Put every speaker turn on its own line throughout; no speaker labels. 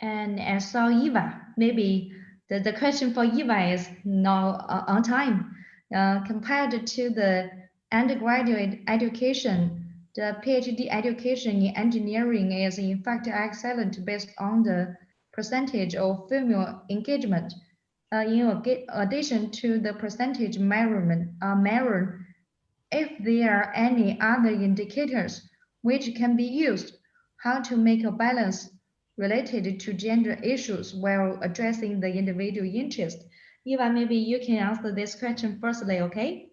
And I saw Eva. Maybe the question for Eva is now on time. Compared to the undergraduate education, the PhD education in engineering is in fact excellent based on the percentage of female engagement. In addition to the percentage measured, if there are any other indicators which can be used, how to make a balance related to gender issues while addressing the individual interest. Eva, maybe you can answer this question firstly, okay?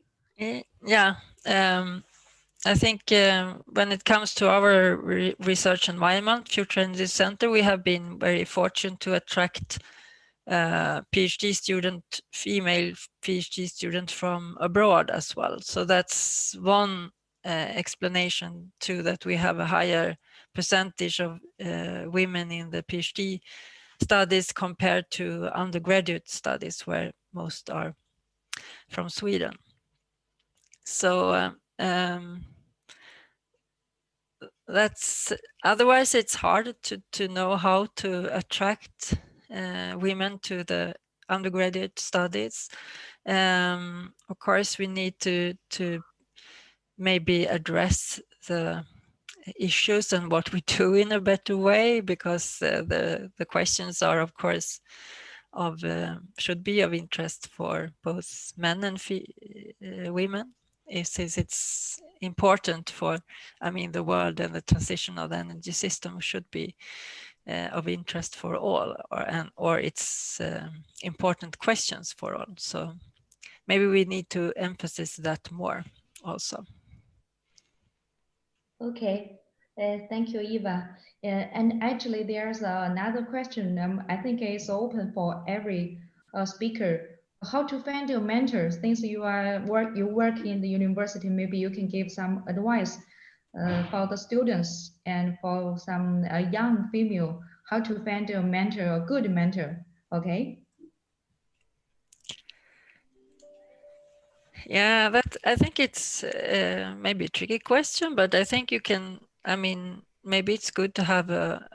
Yeah, I think when it comes to our research environment, Future Energy Center, we have been very fortunate to attract female PhD student from abroad as well. So that's one explanation too, that we have a higher percentage of women in the PhD studies compared to undergraduate studies, where most are from Sweden. So that's, otherwise it's hard to know how to attract women to the undergraduate studies. Of course, we need to maybe address the issues and what we do in a better way, because the questions are, of course, should be of interest for both men and women, since it's important for, I mean, the world, and the transition of the energy system should be of interest for all, or it's important questions for all. So maybe we need to emphasize that more also.
Okay, thank you, Eva. And actually, there's another question. I think it's open for every speaker. How to find your mentor? Since you work in the university, maybe you can give some advice for the students and for some young female. How to find a mentor, a good mentor? Okay.
Yeah, that, I think it's maybe a tricky question, but I think you can, I mean, maybe it's good to have a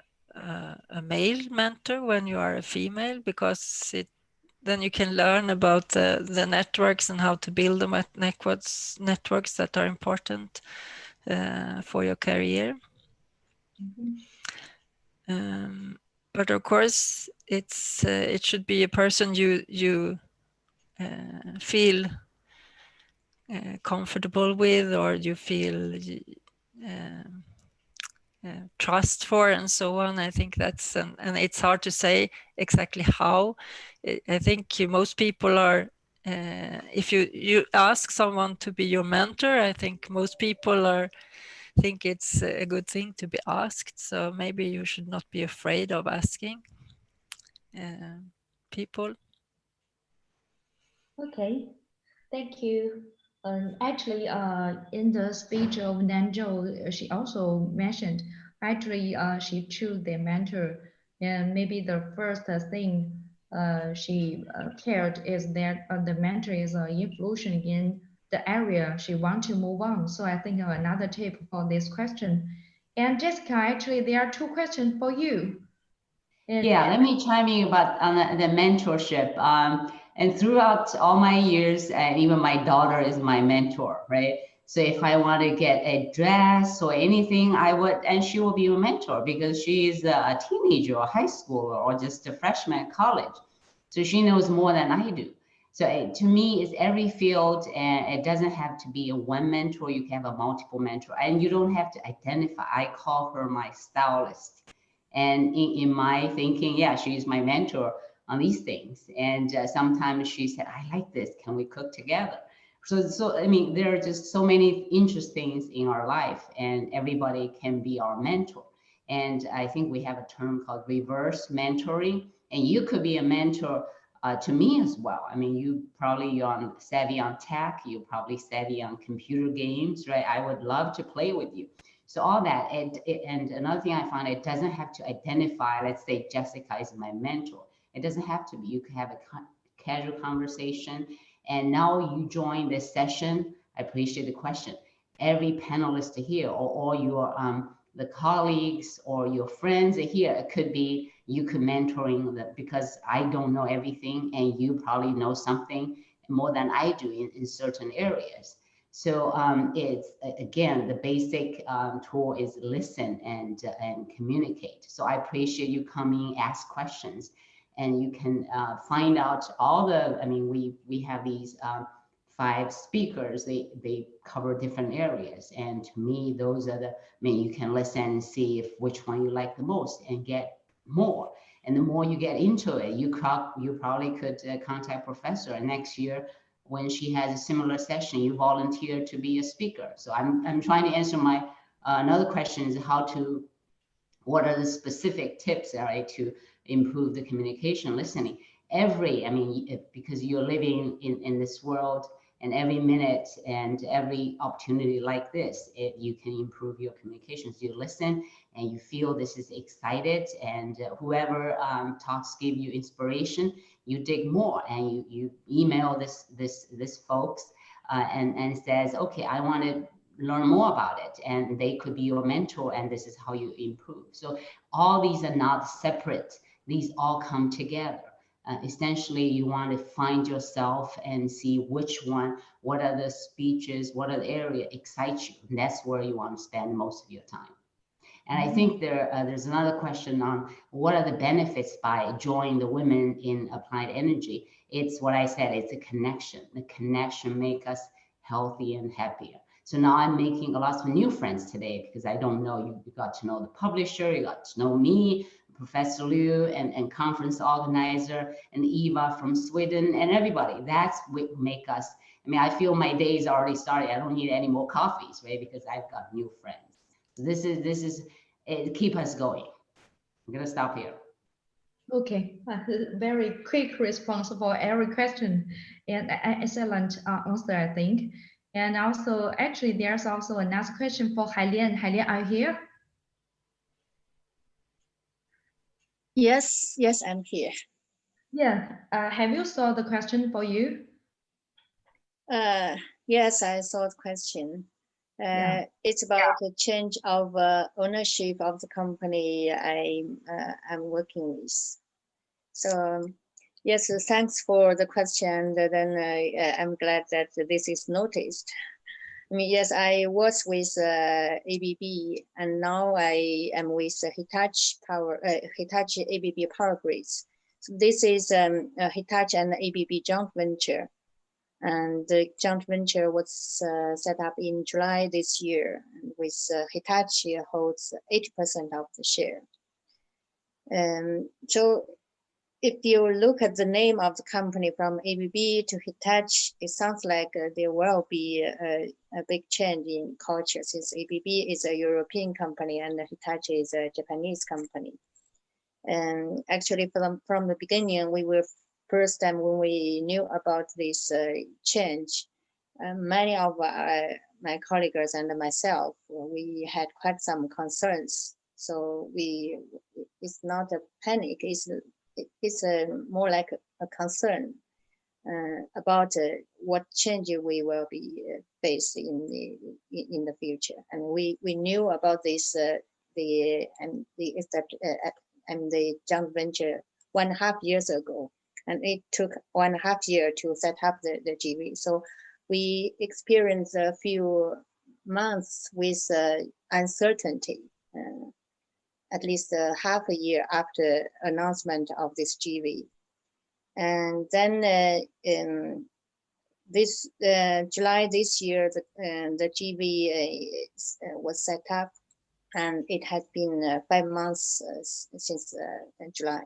male mentor when you are a female, because then you can learn about the networks and how to build the networks that are important for your career. But of course, it should be a person you feel comfortable with, or you feel trust for, and so on. I think that's, and it's hard to say exactly how. I think most people are, if you ask someone to be your mentor, I think most people think it's a good thing to be asked. So maybe you should not be afraid of asking people.
Okay, thank you. Actually, in the speech of Nanzhou, she also mentioned actually she chose the mentor, and maybe the first thing she cared is that the mentor is influential in the area she want to move on. So I think another tip for this question. And Jessica, actually, there are two questions for you.
Yeah, let me chime in about on the mentorship. And throughout all my years, and even my daughter is my mentor, right? So if I want to get a dress or anything, I would, and she will be a mentor because she is a teenager or high schooler or just a freshman at college. So she knows more than I do. So to me, it's every field, and it doesn't have to be a one mentor. You can have a multiple mentor, and you don't have to identify. I call her my stylist. And in my thinking, yeah, she's my mentor on these things. And sometimes she said, I like this. Can we cook together? So I mean, there are just so many interesting things in our life, and everybody can be our mentor. And I think we have a term called reverse mentoring. And you could be a mentor to me as well. I mean, you're savvy on tech, you're probably savvy on computer games, right? I would love to play with you. So all that, and another thing I found, it doesn't have to identify, let's say Jessica is my mentor. It doesn't have to be. You can have a casual conversation. And now you join this session. I appreciate the question. Every panelist here, or all your the colleagues or your friends here. It could be you could mentoring because I don't know everything and you probably know something more than I do in certain areas. So it's again, the basic tool is listen and communicate. So I appreciate you coming, ask questions, and you can find out all the. I mean, we have these 5 speakers. They cover different areas, and to me, those are the. I mean, you can listen and see if which one you like the most, and get more. And the more you get into it, you probably could contact Professor, and next year, when she has a similar session, you volunteer to be a speaker. So I'm trying to answer my another question is what are the specific tips, right, to improve the communication, listening. I mean, because you're living in this world, and every minute and every opportunity like this, you can improve your communications. You listen and you feel this is excited, and whoever talks give you inspiration, you dig more, and you email this folks and says, okay, I want to learn more about it, and they could be your mentor, and this is how you improve. So all these are not separate, these all come together. Essentially, you want to find yourself and see which one, what are the speeches, what are the area excites you, and that's where you want to spend most of your time. And I think there's another question on what are the benefits by joining the Women in Applied Energy. It's what I said, it's a connection. The connection make us healthy and happier. So now I'm making lots of new friends today, because I don't know, you got to know the publisher, you got to know me, Professor Liu, and conference organizer, and Eva from Sweden, and everybody. That's what make us, I mean, I feel my day's already started. I don't need any more coffees, right? Because I've got new friends. This is it keep us going. I'm gonna stop here.
Okay, very quick response for every question, and excellent answer, I think. And also, actually, there's also another question for Hailian. Hailian, are you here?
Yes, I'm here.
Yeah. Have you saw the question for you?
Yes, I saw the question. It's about the change of ownership of the company I'm working with. So yes, thanks for the question. Then I'm glad that this is noticed. I mean, yes, I was with ABB, and now I am with Hitachi ABB Power Grids. So this is Hitachi and ABB joint venture. And the joint venture was set up in July this year, with Hitachi holds 80% of the share. So if you look at the name of the company from ABB to Hitachi, it sounds like there will be a big change in culture, since ABB is a European company and Hitachi is a Japanese company. And actually, from the beginning, we were first time when we knew about this change, many of my colleagues and myself, we had quite some concerns. So it's not a panic, it's more like a concern about what change we will be faced in the future. And we knew about this the joint venture 1.5 years ago, and it took 1.5 years to set up the GV. So we experienced a few months with uncertainty, at least half a year after announcement of this GV. And then this July this year, the GV was set up, and it has been 5 months since July.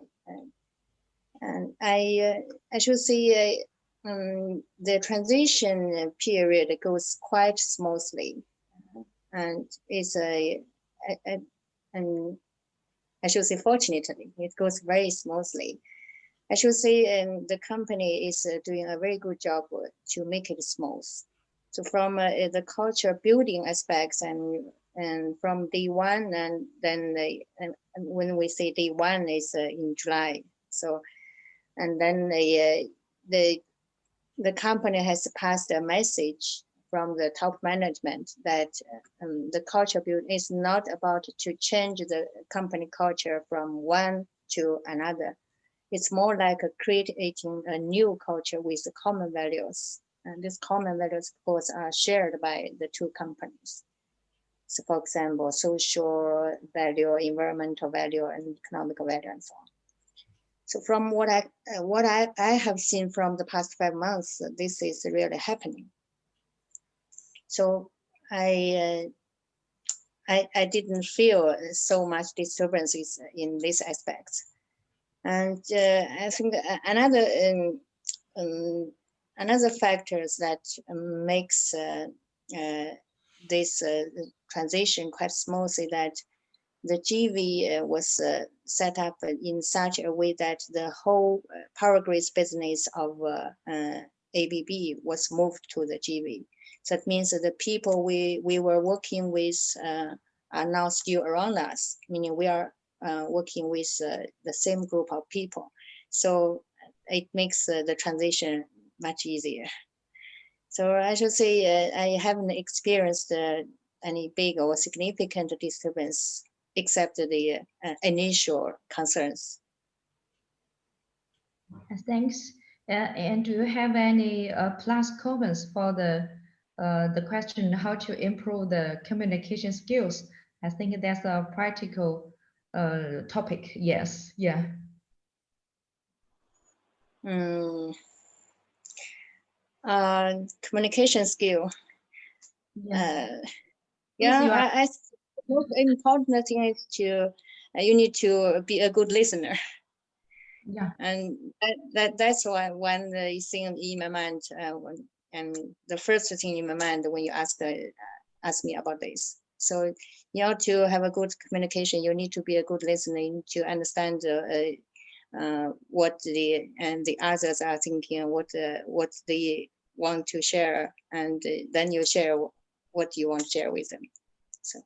And I should say the transition period goes quite smoothly, and it's and I should say fortunately, it goes very smoothly. I should say the company is doing a very good job to make it smooth. So from the culture building aspects and from day one, and then and when we say day one is in July. So, and then the company has passed a message from the top management that the culture build is not about to change the company culture from one to another. It's more like creating a new culture with the common values. And these common values, of course, are shared by the two companies. So for example, social value, environmental value, and economic value, and so on. So from what I have seen from the past 5 months, this is really happening. So I didn't feel so much disturbances in this aspect. And I think another factors that makes this transition quite smooth is that the GV was set up in such a way that the whole power grids business of ABB was moved to the GV. So that means that the people we were working with are now still around us, meaning we are working with the same group of people. So it makes the transition much easier. So I should say I haven't experienced any big or significant disturbance except the initial concerns.
Thanks. And do you have any plus comments for the question how to improve the communication skills? I think that's a practical topic. Yes. Yeah.
Communication skill.
Yeah.
Yeah, I the most important thing is to you need to be a good listener.
Yeah.
And that's why when you think in my mind, and the first thing in my mind when you ask me about this. So you have to have a good communication. You need to be a good listener to understand what the others are thinking, what they want to share, and then you share what you want to share with them. So